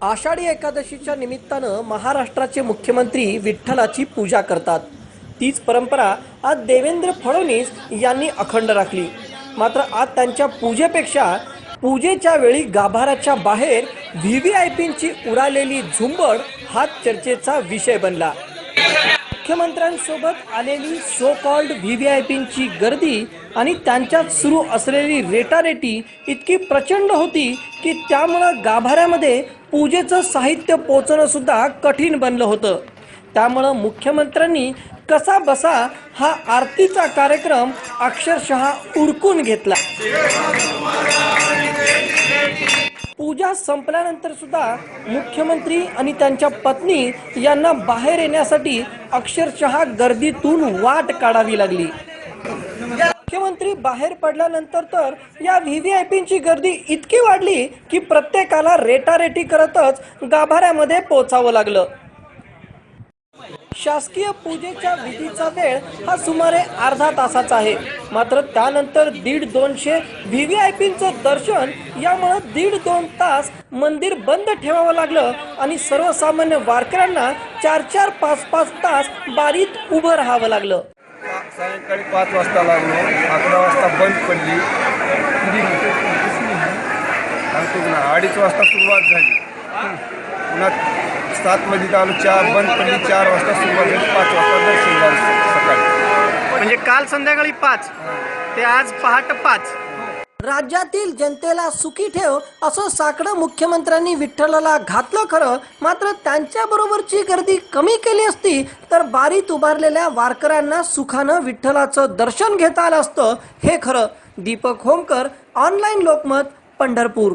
आषाढी एकादशीच्या निमित्तानं महाराष्ट्राचे मुख्यमंत्री विठ्ठलाची पूजा करतात। तीच परंपरा आज देवेंद्र फडणवीस यांनी अखंड राखली। मात्र आज त्यांच्या पूजेपेक्षा पूजेच्या वेळी गाभाऱ्याच्या बाहेर व्हीव्हीआयपींची उडालेली झुंबड हा चर्चेचा विषय बनला। मुख्यमंत्र्यांसोबत आलेली सो कॉल्ड व्हीव्हीआयपींची गर्दी आणि त्यांच्यात सुरू असलेली रेटारेटी इतकी प्रचंड होती की त्यामुळे गाभाऱ्यामध्ये पूजेचं साहित्य पोहोचणं सुद्धा कठीण बनलं होतं। त्यामुळे मुख्यमंत्र्यांनी कसा बसा हा आरतीचा कार्यक्रम अक्षरशः उरकून घेतला। पूजा संपल्यानंतर सुद्धा मुख्यमंत्री आणि त्यांच्या पत्नी यांना बाहेर येण्यासाठी अक्षरशः गर्दीतून वाट काढावी लागली। मुख्यमंत्री बाहेर पडल्यानंतर तर या व्हीव्हीआयपींची गर्दी इतकी वाढली की प्रत्येकाला रेटारेटी करतच गाभाऱ्यामध्ये पोहोचावं लागलं। शासकीय पूजेच्या विधीचा वेळ हा सुमारे अर्धा तासाचा आहे। मात्र त्यानंतर 150-200 व्हीव्हीआयपींचं दर्शन, यामुळे 1.5-2 तास मंदिर बंद ठेवावं लागलं आणि सर्वसामान्य वारकऱ्यांना 4-4, 5-5 तास बारीत उभं राहावं लागलं। सायंकाळी 5 वाजता लागलो, 11 वाजता बंद पडली, 2:30 वाजता सुरुवात झाली, पुन्हा 7 मध्ये आलो, 4 बंद पडली, 4 वाजता सुरुवात झाली, 5 वाजता दर्शन झालं सकाळी। म्हणजे काल संध्याकाळी 5 ते आज पहाटे 5। राज्यातील जनतेला सुखी ठेव असं साकडं मुख्यमंत्र्यांनी विठ्ठलाला घातलं खरं, मात्र त्यांच्याबरोबरची गर्दी कमी केली असती तर बारीत उभारलेल्या वारकऱ्यांना सुखानं विठ्ठलाचं दर्शन घेता आलं असतं हे खरं। दीपक होमकर, ऑनलाईन लोकमत, पंढरपूर।